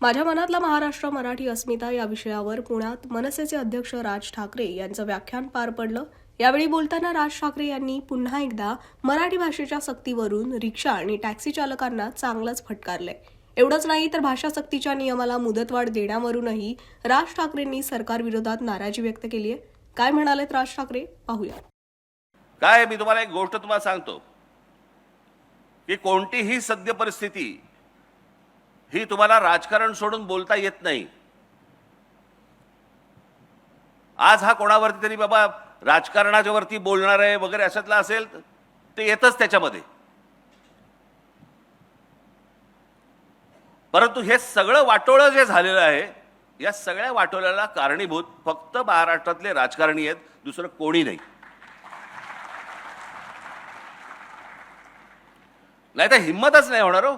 माझ्या मनातला महाराष्ट्र मराठी अस्मिता या विषयावर पुण्यात मनसेचे अध्यक्ष राज ठाकरे यांचं व्याख्यान पार पडलं. यावेळी बोलताना राज ठाकरे यांनी पुन्हा एकदा मराठी भाषेच्या सक्तीवरून रिक्षा आणि टॅक्सी चालकांना चांगलंच फटकारलंय. एवढंच नाही तर भाषा सक्तीच्या नियमाला मुदतवाढ देण्यावरूनही राज ठाकरेंनी सरकारविरोधात नाराजी व्यक्त केली आहे. काय म्हणालेत राज ठाकरे पाहूया. काय मी तुम्हाला एक गोष्ट तुम्हाला सांगतो की कोणतीही सद्य परिस्थिती ही तुम्हाला राजकारण सोडून बोलता येत नाही. आज हा कोणावरती तरी बाबा राजकारणाच्या वरती बोलणार आहे वगैरे अशातला असेल ते येतच त्याच्यामध्ये. परंतु हे सगळं वाटोळं जे झालेलं आहे या सगळ्या वाटोळ्याला कारणीभूत फक्त महाराष्ट्रातले राजकारणी आहेत, दुसरं कोणी नाही. नाही तर हिंमतच नाही होणार हो.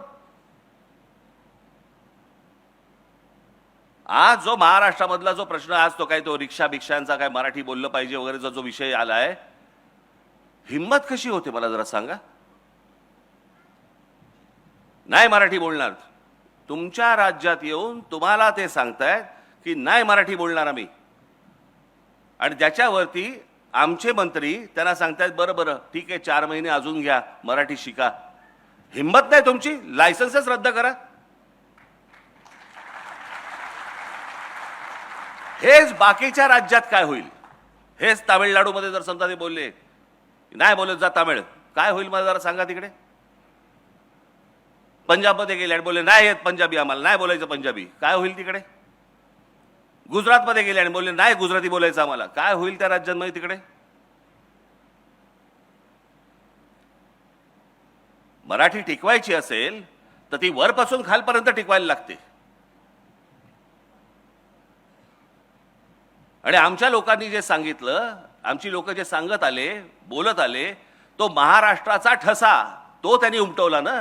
आज जो महाराष्ट्रामधला जो प्रश्न आज तो काय तो रिक्षा भिक्षांचा काय मराठी बोललं पाहिजे वगैरेचा जो विषय आलाय, हिंमत कशी होते मला जरा सांगा. नाही मराठी बोलणार, तुमच्या राज्यात येऊन तुम्हाला ते सांगतायत की नाही मराठी बोलणार आम्ही, आणि ज्याच्यावरती आमचे मंत्री त्यांना सांगतायत बरं बरं ठीक आहे 4 महिने अजून घ्या मराठी शिका. हिंमत नाही तुमची, लायसन्सच रद्द करा. हेच बाकीच्या राज्यात काय होईल, हेच तामिळनाडूमध्ये जर समजा ते बोलले नाही बोलत जा तामिळ, काय होईल मला जरा सांगा. तिकडे पंजाबमध्ये गेले आणि बोलले नाही येत पंजाबी आम्हाला, नाही बोलायचं पंजाबी, काय होईल तिकडे. गुजरातमध्ये गेले आणि बोलले नाही गुजराती बोलायचं आम्हाला, काय होईल त्या राज्यांमध्ये तिकडे. मराठी टिकवायची असेल तर ती वरपासून खालपर्यंत टिकवायला लागते. आणि आमच्या लोकांनी जे सांगितलं, आमची लोक जे सांगत आले बोलत आले, तो महाराष्ट्राचा ठसा तो त्यांनी उमटवला ना.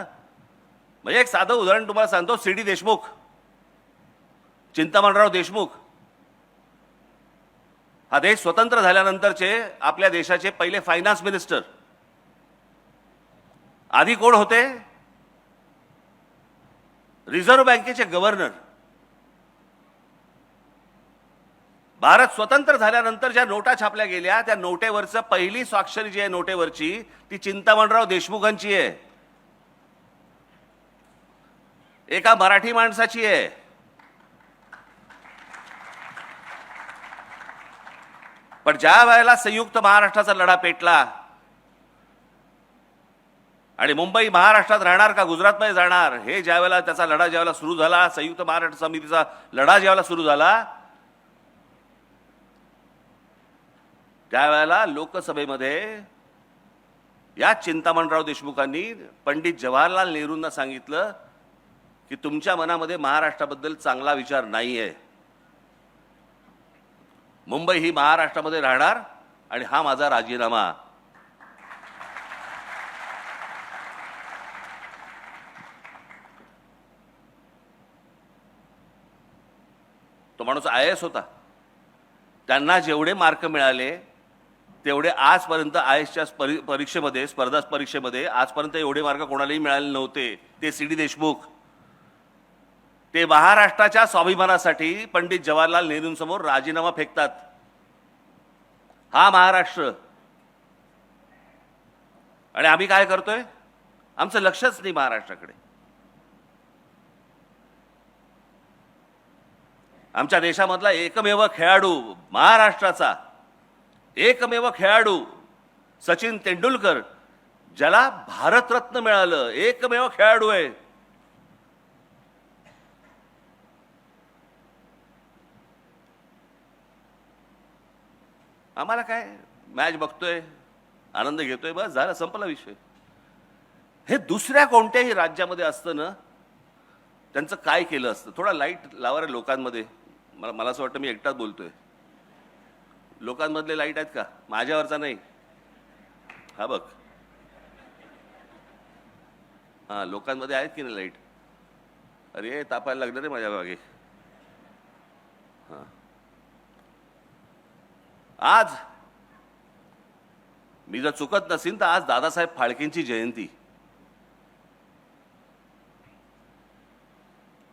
म्हणजे एक साधं उदाहरण तुम्हाला सांगतो. सी.डी. देशमुख, चिंतामणराव देशमुख, हा देश स्वतंत्र झाल्यानंतरचे आपल्या देशाचे पहिले फायनान्स मिनिस्टर. आधी कोण होते? रिझर्व्ह बँकेचे गव्हर्नर. भारत स्वतंत्र झाल्यानंतर ज्या नोटा छापल्या गेल्या त्या नोटेवरचं पहिली स्वाक्षरी जी आहे नोटेवरची ती चिंतामणराव देशमुखांची आहे, एका मराठी माणसाची आहे. पण ज्या वेळेला संयुक्त महाराष्ट्राचा लढा पेटला आणि मुंबई महाराष्ट्रात राहणार का गुजरातमध्ये जाणार हे ज्यावेळेला त्याचा लढा ज्यावेळेला सुरू झाला, संयुक्त महाराष्ट्र समितीचा लढा ज्यावेळेला सुरू झाला, त्यावेळेला लोकसभेमध्ये या चिंतामणराव देशमुखांनी पंडित जवाहरलाल नेहरूंना सांगितलं की तुमच्या मनामध्ये महाराष्ट्राबद्दल चांगला विचार नाहीये, मुंबई ही महाराष्ट्रामध्ये राहणार आणि हा माझा राजीनामा. तो माणूस IAS होता. त्यांना जेवढे मार्क मिळाले तेवढे आजपर्यंत IASच्या परीक्षेमध्ये स्पर्धा परीक्षेमध्ये आजपर्यंत एवढे मार्क कोणालाही मिळाले नव्हते. ते सी.डी. देशमुख, ते महाराष्ट्राच्या स्वाभिमानासाठी पंडित जवाहरलाल नेहरूंसमोर राजीनामा फेकतात. हा महाराष्ट्र. आणि आम्ही काय करतोय? आमचं लक्षच नाही महाराष्ट्राकडे. आमच्या देशामधला एकमेव खेळाडू, महाराष्ट्राचा एकमेव खेळाडू सचिन तेंडुलकर, ज्याला भारतरत्न मिळालं, एकमेव खेळाडू आहे. आम्हाला काय, मॅच बघतोय, आनंद घेतोय, बस झालं, संपला विषय. हे दुसऱ्या कोणत्याही राज्यामध्ये असतं ना, त्यांचं काय केलं असतं. थोडा लाईट लावा रे लोकांमध्ये. मला असं वाटतं मी एकटाच बोलतोय. लोकांमधले लाईट आहेत का? माझ्यावरचा नाही, हा बघ. हा, लोकांमध्ये आहेत की नाही लाईट? अरे तापायला लागलं रे माझ्या मागे. हा, आज मी जर चुकत नसीन तर आज दादासाहेब फाळकेंची जयंती.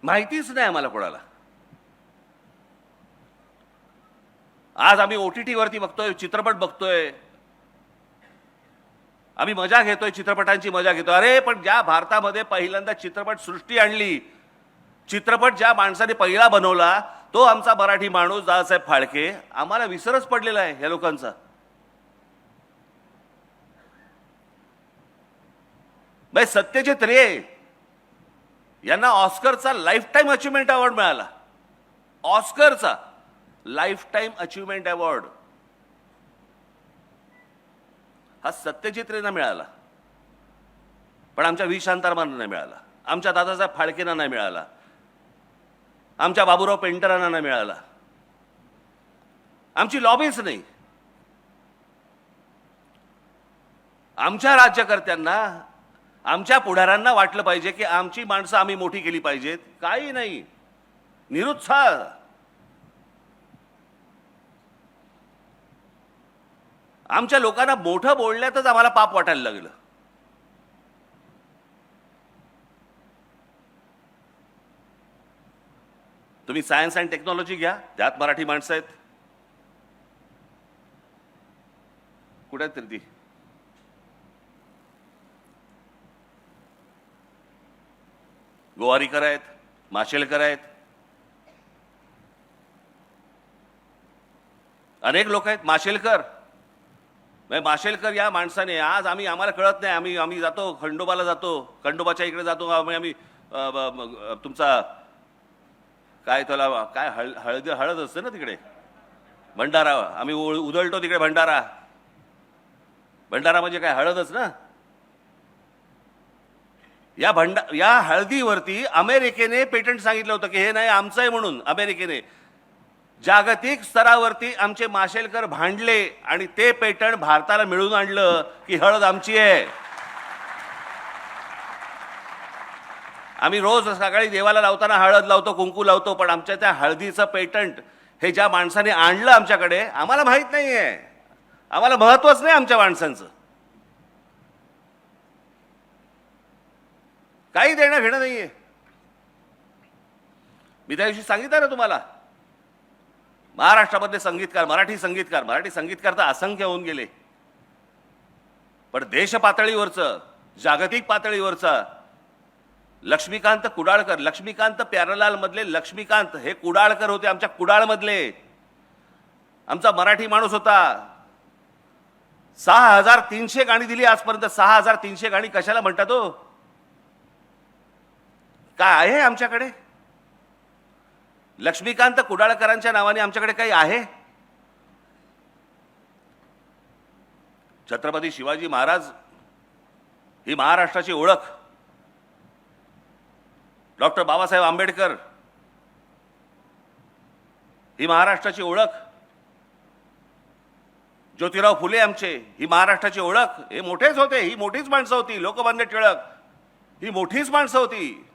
माहितीच नाही आम्हाला कोणाला. आज आम्ही OTT वरती बघतोय, चित्रपट बघतोय, आम्ही मजा घेतोय, चित्रपटांची मजा घेतोय. अरे पण ज्या भारतामध्ये पहिल्यांदा चित्रपट सृष्टी आणली, चित्रपट ज्या माणसाने पहिला बनवला तो आमचा मराठी माणूस दादासाहेब फाळके. आम्हाला विसरच पडलेला आहे या लोकांचा. बाई सत्यजित रे यांना ऑस्करचा लाईफ टाईम अचिव्हमेंट अवॉर्ड मिळाला. ऑस्करचा लाईफ टाईम अचिव्हमेंट अवॉर्ड हा सत्यजित रेंना मिळाला, पण आमच्या व्ही शांतारामांना नाही मिळाला, आमच्या दादासाहेब फाळकेंना नाही मिळाला, आमच्या बाबूराव पेंटरांना नाही मिळाला. आमची लॉबीच नाही. आमच्या राज्यकर्त्यांना, आमच्या पुढाऱ्यांना वाटलं पाहिजे की आमची माणसं आम्ही मोठी केली पाहिजेत. काही नाही, निरुत्साह. आमच्या लोकांना मोठं बोलण्यातच आम्हाला पाप वाटायला लागलं. तुम्ही सायन्स अँड टेक्नॉलॉजी घ्या, त्यात मराठी माणसं आहेत. कुठे आहेत तरी ती? गोवारीकर आहेत, माशेलकर आहेत, अनेक लोक आहेत. माशेलकर या माणसाने आज आम्हाला कळत नाही, आम्ही जातो खंडोबाला, जातो खंडोबाच्या इकडे जातो, आम्ही तुमचा काय त्याला काय हळद असते ना तिकडे, भंडारा, आम्ही उधळतो तिकडे भंडारा. भंडारा म्हणजे काय, हळदच ना. या हळदीवरती अमेरिकेने पेटंट सांगितलं होतं की हे नाही आमचं आहे म्हणून. अमेरिकेने जागतिक स्तरावरती आमचे माशेलकर भांडले आणि ते पेटंट भारताला मिळवून आणलं की हळद आमची आहे. आम्ही रोज सकाळी देवाला लावताना हळद लावतो, कुंकू लावतो, पण आमच्या त्या हळदीचं पेटंट हे ज्या माणसाने आणलं आमच्याकडे, आम्हाला माहित नाहीये. आम्हाला महत्वच नाही आमच्या माणसांचं. काही देणं घेणं नाहीये. मी त्या दिवशी सांगितलं ना तुम्हाला, महाराष्ट्रामधले संगीतकार, मराठी संगीतकार तर असंख्य होऊन गेले, पण देश पातळीवरचं, जागतिक पातळीवरचा लक्ष्मीकांत कुडाळकर, लक्ष्मीकांत प्यारलाल मधले लक्ष्मीकांत हे कुडाळकर होते. आमच्या कुडाळमधले आमचा मराठी माणूस होता. 6300 गाणी दिली आजपर्यंत. 6300 गाणी कशाला म्हणतात हो? काय आहे आमच्याकडे? लक्ष्मीकांत कुडाळकरांच्या नावाने आमच्याकडे काही आहे? छत्रपती शिवाजी महाराज ही महाराष्ट्राची ओळख, डॉक्टर बाबासाहेब आंबेडकर ही महाराष्ट्राची ओळख, ज्योतिराव फुले आमचे ही महाराष्ट्राची ओळख. हे मोठेच होते, ही मोठीच माणसं होती. लोकमान्य टिळक ही मोठीच माणसं होती.